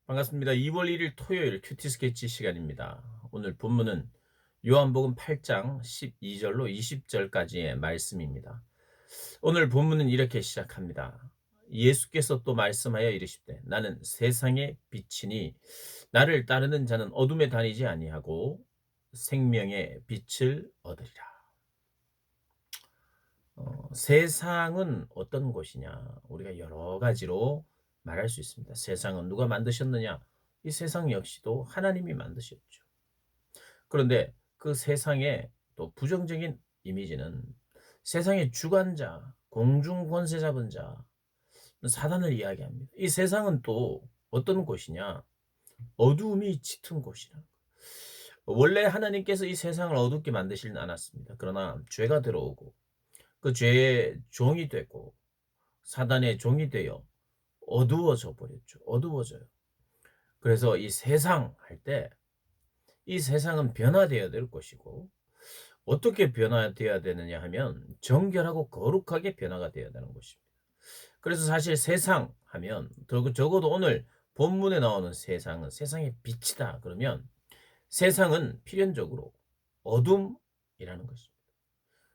반갑습니다. 2월 1일 토요일 큐티 스케치 시간입니다. 오늘 본문은 요한복음 8장 12절로 20절까지의 말씀입니다. 오늘 본문은 이렇게 시작합니다. 예수께서 또 말씀하여 이르시되 나는 세상의 빛이니 나를 따르는 자는 어둠에 다니지 아니하고 생명의 빛을 얻으리라. 세상은 어떤 곳이냐? 우리가 여러 가지로 말할 수 있습니다. 세상은 누가 만드셨느냐? 이 세상 역시도 하나님이 만드셨죠. 그런데 그 세상의 또 부정적인 이미지는 세상의 주관자, 공중 권세 잡은 자, 사단을 이야기합니다. 이 세상은 또 어떤 곳이냐? 어두움이 짙은 곳이라. 원래 하나님께서 이 세상을 어둡게 만드시진 않았습니다. 그러나 죄가 들어오고 그 죄의 종이 되고 사단의 종이 되어 어두워져 버렸죠. 어두워져요. 그래서 이 세상 할 때 이 세상은 변화되어야 될 것이고 어떻게 변화되어야 되느냐 하면 정결하고 거룩하게 변화가 되어야 되는 것입니다. 그래서 사실 세상 하면 적어도 오늘 본문에 나오는 세상은 세상의 빛이다 그러면 세상은 필연적으로 어둠이라는 것입니다.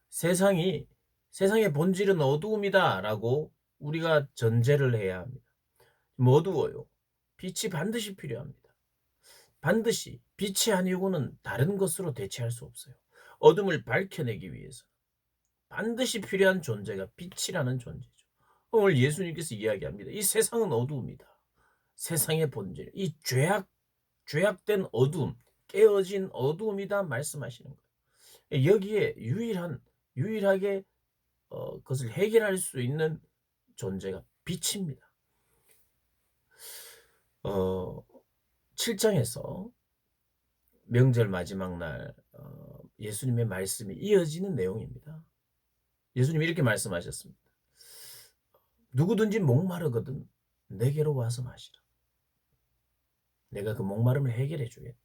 세상의 본질은 어두움이다라고 우리가 전제를 해야 합니다. 어두워요. 빛이 반드시 필요합니다. 반드시 빛이 아니고는 다른 것으로 대체할 수 없어요. 어둠을 밝혀내기 위해서 반드시 필요한 존재가 빛이라는 존재죠. 오늘 예수님께서 이야기합니다. 이 세상은 어두움이다. 세상의 본질, 이 죄악된 어두움, 깨어진 어두움이다 말씀하시는 거예요. 여기에 유일하게 그것을 해결할 수 있는 존재가 빛입니다. 7장에서 명절 마지막 날 예수님의 말씀이 이어지는 내용입니다. 예수님이 이렇게 말씀하셨습니다. 누구든지 목마르거든 내게로 와서 마시라. 내가 그 목마름을 해결해 주겠다.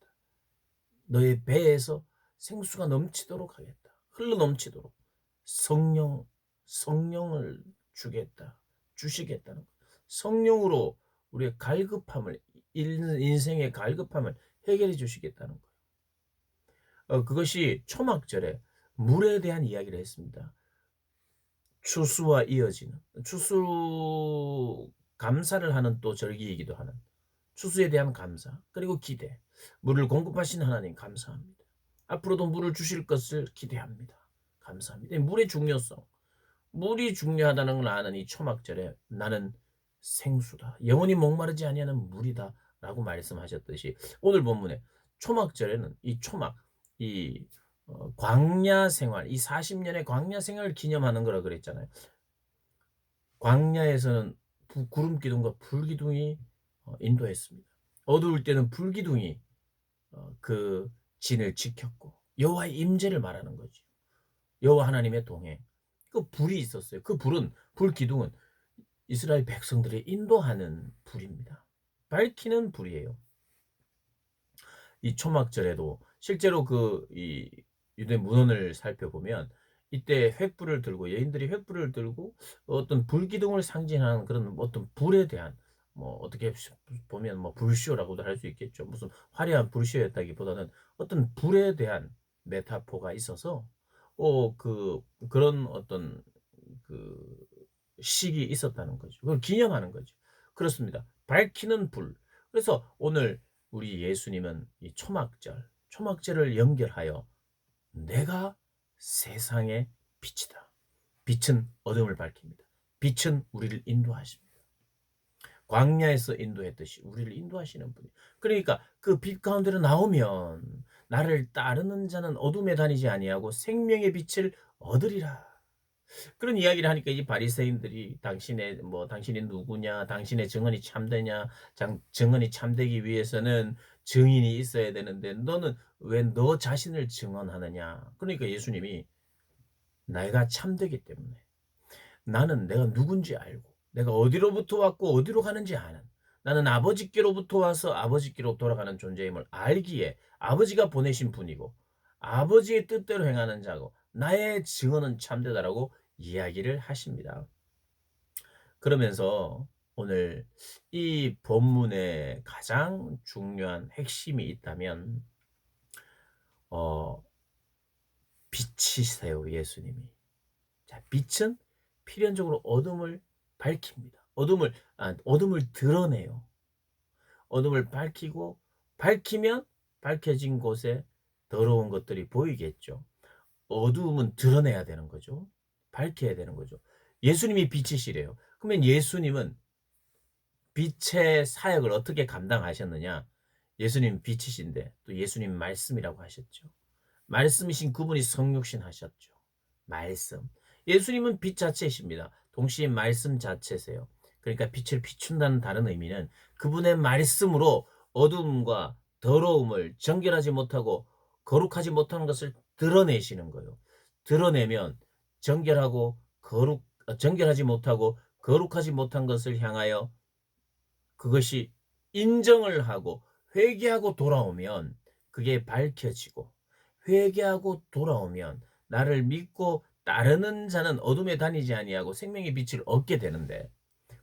너의 배에서 생수가 넘치도록 하겠다. 흘러 넘치도록 성령을 주시겠다는 것. 성령으로 우리의 갈급함을 인생의 갈급함을 해결해 주시겠다는 거예요. 그것이 초막절에 물에 대한 이야기를 했습니다. 추수와 이어지는 추수 감사를 하는 또 절기이기도 하는 추수에 대한 감사 그리고 기대 물을 공급하시는 하나님 감사합니다. 앞으로도 물을 주실 것을 기대합니다. 감사합니다. 물의 중요성 물이 중요하다는 걸 아는 이 초막절에 나는 생수다. 영원히 목마르지 아니하는 물이다. 라고 말씀하셨듯이 오늘 본문에 초막절에는 이 초막 이 광야 생활 이 40년의 광야 생활을 기념하는 거라 그랬잖아요. 광야에서는 구름 기둥과 불 기둥이 인도했습니다. 어두울 때는 불 기둥이 그 진을 지켰고 여호와의 임재를 말하는 거죠. 여호와 하나님의 동행. 그 불이 있었어요. 그 불 기둥은 이스라엘 백성들을 인도하는 불입니다. 밝히는 불이에요. 이 초막절에도 실제로 이 유대 문헌을 살펴보면 이때 횃불을 들고 여인들이 횃불을 들고 어떤 불기둥을 상징하는 그런 어떤 불에 대한 어떻게 보면 불쇼라고도 할 수 있겠죠. 무슨 화려한 불쇼였다기보다는 어떤 불에 대한 메타포가 있어서 그런 어떤 그 식이 있었다는 거죠. 그걸 기념하는 거죠. 그렇습니다. 밝히는 불. 그래서 오늘 우리 예수님은 이 초막절을 연결하여 내가 세상의 빛이다. 빛은 어둠을 밝힙니다. 빛은 우리를 인도하십니다. 광야에서 인도했듯이 우리를 인도하시는 분이. 그러니까 그 빛 가운데로 나오면 나를 따르는 자는 어둠에 다니지 아니하고 생명의 빛을 얻으리라. 그런 이야기를 하니까 이 바리새인들이 당신이 누구냐, 당신의 증언이 참되냐, 증언이 참되기 위해서는 증인이 있어야 되는데 너는 왜 너 자신을 증언하느냐. 그러니까 예수님이 내가 참되기 때문에 나는 내가 누군지 알고 내가 어디로부터 왔고 어디로 가는지 아는 나는 아버지께로부터 와서 아버지께로 돌아가는 존재임을 알기에 아버지가 보내신 분이고 아버지의 뜻대로 행하는 자고 나의 증언은 참되다라고 이야기를 하십니다. 그러면서 오늘 이 본문에 가장 중요한 핵심이 있다면 어 빛이세요, 예수님이. 자, 빛은 필연적으로 어둠을 밝힙니다. 어둠을 드러내요. 어둠을 밝히고, 밝히면 밝혀진 곳에 더러운 것들이 보이겠죠. 어두움은 드러내야 되는 거죠. 밝혀야 되는 거죠. 예수님이 빛이시래요. 그러면 예수님은 빛의 사역을 어떻게 감당하셨느냐? 예수님 빛이신데 또 예수님 말씀이라고 하셨죠. 말씀이신 그분이 성육신 하셨죠. 말씀. 예수님은 빛 자체이십니다. 동시에 말씀 자체세요. 그러니까 빛을 비춘다는 다른 의미는 그분의 말씀으로 어둠과 더러움을 정결하지 못하고 거룩하지 못하는 것을 드러내시는 거예요. 드러내면 정결하고 정결하지 못하고 거룩하지 못한 것을 향하여 그것이 인정을 하고 회개하고 돌아오면 그게 밝혀지고, 회개하고 돌아오면 나를 믿고 따르는 자는 어둠에 다니지 아니하고 생명의 빛을 얻게 되는데,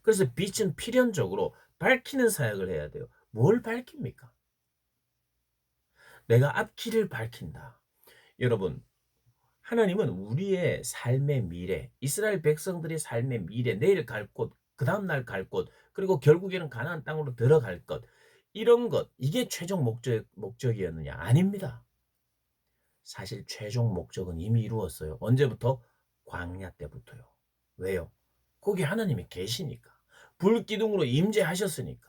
그래서 빛은 필연적으로 밝히는 사역을 해야 돼요. 뭘 밝힙니까? 내가 앞길을 밝힌다. 여러분, 하나님은 우리의 삶의 미래, 이스라엘 백성들의 삶의 미래, 내일 갈 곳, 그 다음날 갈 곳, 그리고 결국에는 가나안 땅으로 들어갈 것, 이런 것, 이게 최종 목적이었느냐? 아닙니다. 사실 최종 목적은 이미 이루었어요. 언제부터? 광야 때부터요. 왜요? 거기 하나님이 계시니까. 불기둥으로 임재하셨으니까.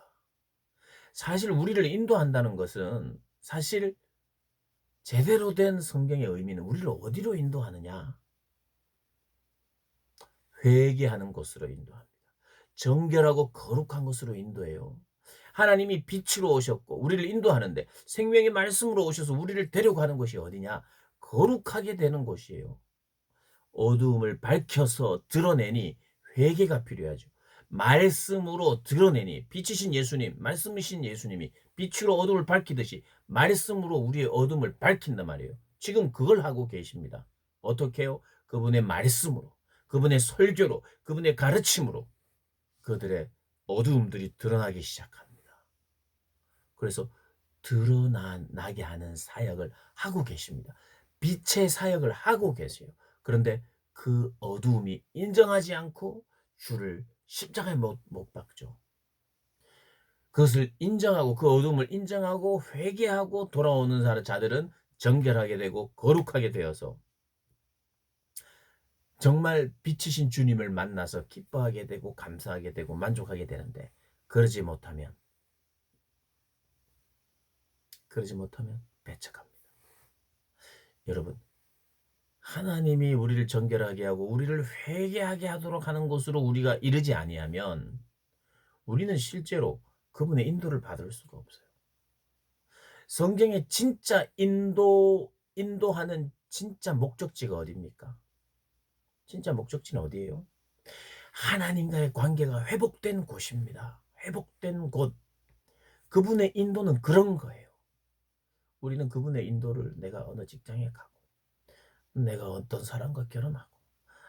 사실 우리를 인도한다는 것은, 사실 제대로 된 성경의 의미는 우리를 어디로 인도하느냐? 회개하는 곳으로 인도합니다. 정결하고 거룩한 곳으로 인도해요. 하나님이 빛으로 오셨고 우리를 인도하는데, 생명의 말씀으로 오셔서 우리를 데려가는 곳이 어디냐? 거룩하게 되는 곳이에요. 어두움을 밝혀서 드러내니 회개가 필요하죠. 말씀으로 드러내니, 빛이신 예수님, 말씀이신 예수님이 빛으로 어둠을 밝히듯이 말씀으로 우리의 어둠을 밝힌단 말이에요. 지금 그걸 하고 계십니다. 어떻게 해요? 그분의 말씀으로, 그분의 설교로, 그분의 가르침으로 그들의 어두움들이 드러나기 시작합니다. 그래서 드러나게 하는 사역을 하고 계십니다. 빛의 사역을 하고 계세요. 그런데 그 어두움이 인정하지 않고 주를 십자가에 못 박죠. 그것을 인정하고, 그 어둠을 인정하고 회개하고 돌아오는 자들은 정결하게 되고 거룩하게 되어서 정말 빛이신 주님을 만나서 기뻐하게 되고 감사하게 되고 만족하게 되는데, 그러지 못하면 배척합니다. 여러분, 하나님이 우리를 정결하게 하고 우리를 회개하게 하도록 하는 곳으로 우리가 이르지 아니하면 우리는 실제로 그분의 인도를 받을 수가 없어요. 성경의 진짜 인도하는 진짜 목적지가 어디입니까? 진짜 목적지는 어디예요? 하나님과의 관계가 회복된 곳입니다. 회복된 곳. 그분의 인도는 그런 거예요. 우리는 그분의 인도를 내가 어느 직장에 가고, 내가 어떤 사람과 결혼하고,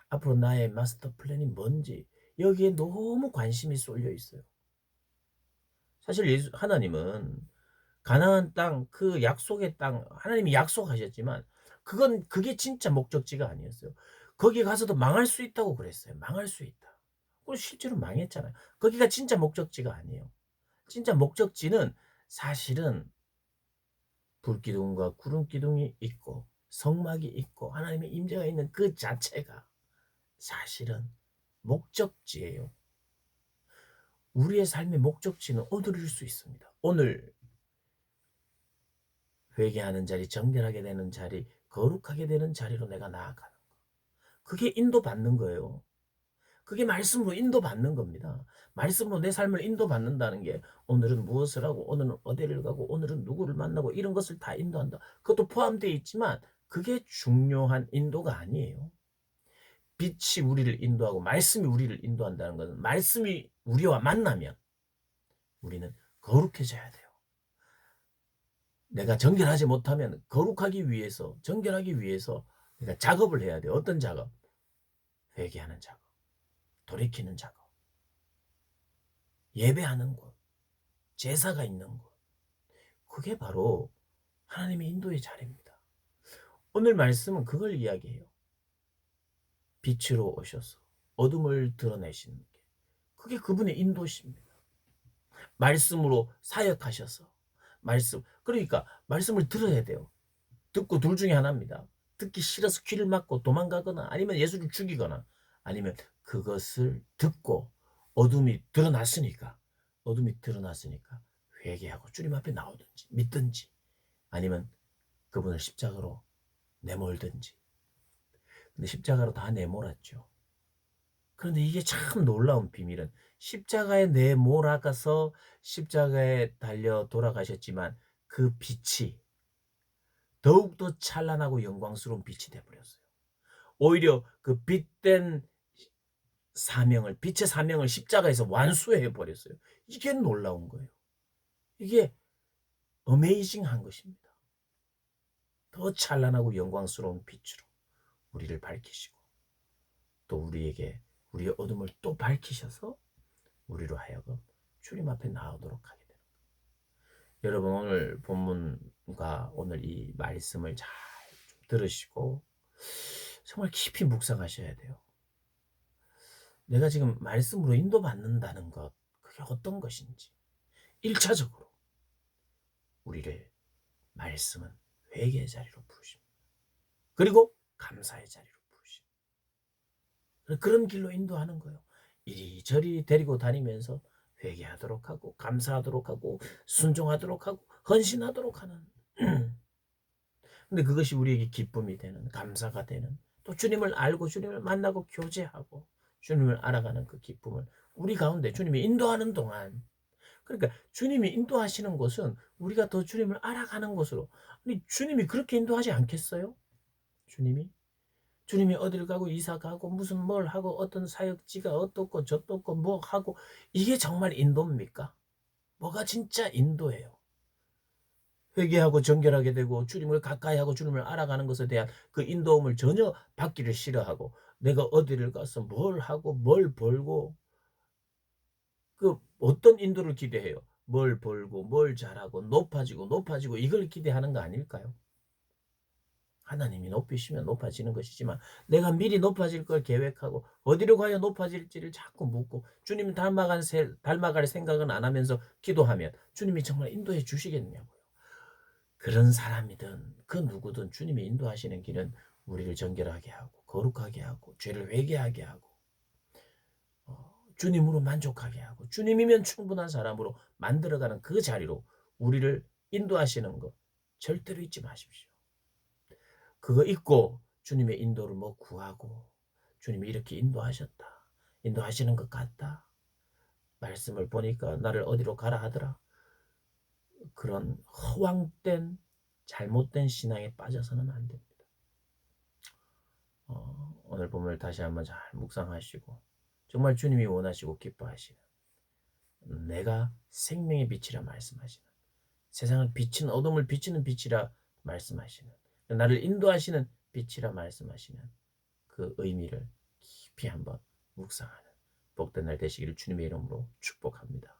앞으로 나의 마스터 플랜이 뭔지, 여기에 너무 관심이 쏠려 있어요. 사실 하나님은 가나안 땅, 그 약속의 땅, 하나님이 약속하셨지만 그게 진짜 목적지가 아니었어요. 거기 가서도 망할 수 있다고 그랬어요. 망할 수 있다. 그리고 실제로 망했잖아요. 거기가 진짜 목적지가 아니에요. 진짜 목적지는 사실은 불기둥과 구름기둥이 있고 성막이 있고 하나님의 임재가 있는 그 자체가 사실은 목적지예요. 우리의 삶의 목적지는 어디일 수 있습니다. 오늘 회개하는 자리, 정결하게 되는 자리, 거룩하게 되는 자리로 내가 나아가는 거. 그게 인도받는 거예요. 그게 말씀으로 인도받는 겁니다. 말씀으로 내 삶을 인도받는다는 게, 오늘은 무엇을 하고, 오늘은 어디를 가고, 오늘은 누구를 만나고, 이런 것을 다 인도한다. 그것도 포함되어 있지만 그게 중요한 인도가 아니에요. 빛이 우리를 인도하고 말씀이 우리를 인도한다는 것은, 말씀이 우리와 만나면 우리는 거룩해져야 돼요. 내가 정결하지 못하면 거룩하기 위해서, 정결하기 위해서 내가 작업을 해야 돼요. 어떤 작업? 회개하는 작업, 돌이키는 작업. 예배하는 곳, 제사가 있는 곳, 그게 바로 하나님의 인도의 자리입니다. 오늘 말씀은 그걸 이야기해요. 빛으로 오셔서 어둠을 드러내시는 게, 그게 그분의 인도십니다. 말씀으로 사역하셔서 그러니까 말씀을 들어야 돼요. 듣고 둘 중에 하나입니다. 듣기 싫어서 귀를 막고 도망가거나 아니면 예수를 죽이거나, 아니면 그것을 듣고 어둠이 드러났으니까 회개하고 주님 앞에 나오든지 믿든지, 아니면 그분을 십자가로 내몰든지. 근데 십자가로 다 내몰았죠. 그런데 이게 참 놀라운 비밀은, 십자가에 내몰아가서 십자가에 달려 돌아가셨지만 그 빛이 더욱더 찬란하고 영광스러운 빛이 되어버렸어요. 오히려 그 빛의 사명을 십자가에서 완수해 버렸어요. 이게 놀라운 거예요. 이게 어메이징한 것입니다. 더 찬란하고 영광스러운 빛으로 우리를 밝히시고, 또 우리의 어둠을 또 밝히셔서 우리로 하여금 주님 앞에 나오도록 하게 됩니다. 여러분, 오늘 본문과 오늘 이 말씀을 잘 들으시고 정말 깊이 묵상하셔야 돼요. 내가 지금 말씀으로 인도받는다는 것, 그게 어떤 것인지. 1차적으로 우리를 말씀은 회개의 자리로 부르십니다. 그리고 감사의 자리로 부르십니다. 그런 길로 인도하는 거예요. 이리저리 데리고 다니면서 회개하도록 하고 감사하도록 하고 순종하도록 하고 헌신하도록 하는 근데 그것이 우리에게 기쁨이 되는, 감사가 되는, 또 주님을 알고 주님을 만나고 교제하고 주님을 알아가는 그 기쁨을 우리 가운데 주님이 인도하는 동안, 그러니까 주님이 인도하시는 곳은 우리가 더 주님을 알아가는 곳으로. 아니, 주님이 그렇게 인도하지 않겠어요? 주님이 어딜 가고 이사 가고 무슨 뭘 하고 어떤 사역지가 어떻고 저떻고 뭐 하고, 이게 정말 인도입니까? 뭐가 진짜 인도예요? 회개하고 정결하게 되고 주님을 가까이 하고 주님을 알아가는 것에 대한 그 인도움을 전혀 받기를 싫어하고, 내가 어디를 가서 뭘 하고 뭘 벌고, 그 어떤 인도를 기대해요? 뭘 벌고 뭘 잘하고 높아지고 이걸 기대하는 거 아닐까요? 하나님이 높이시면 높아지는 것이지만, 내가 미리 높아질 걸 계획하고 어디로 가야 높아질지를 자꾸 묻고 주님 닮아갈 생각은 안 하면서 기도하면 주님이 정말 인도해 주시겠냐고요. 그런 사람이든 그 누구든 주님이 인도하시는 길은 우리를 정결하게 하고 거룩하게 하고 죄를 회개하게 하고 주님으로 만족하게 하고 주님이면 충분한 사람으로 만들어가는 그 자리로 우리를 인도하시는 것 절대로 잊지 마십시오. 그거 잊고 주님의 인도를 뭐 구하고 주님이 이렇게 인도하셨다, 인도하시는 것 같다, 말씀을 보니까 나를 어디로 가라 하더라, 그런 허황된 잘못된 신앙에 빠져서는 안 됩니다. 오늘 본문을 다시 한번 잘 묵상하시고 정말 주님이 원하시고 기뻐하시는, 내가 생명의 빛이라 말씀하시는, 세상을 비치는, 어둠을 비치는 빛이라 말씀하시는, 나를 인도하시는 빛이라 말씀하시는 그 의미를 깊이 한번 묵상하는 복된 날 되시기를 주님의 이름으로 축복합니다.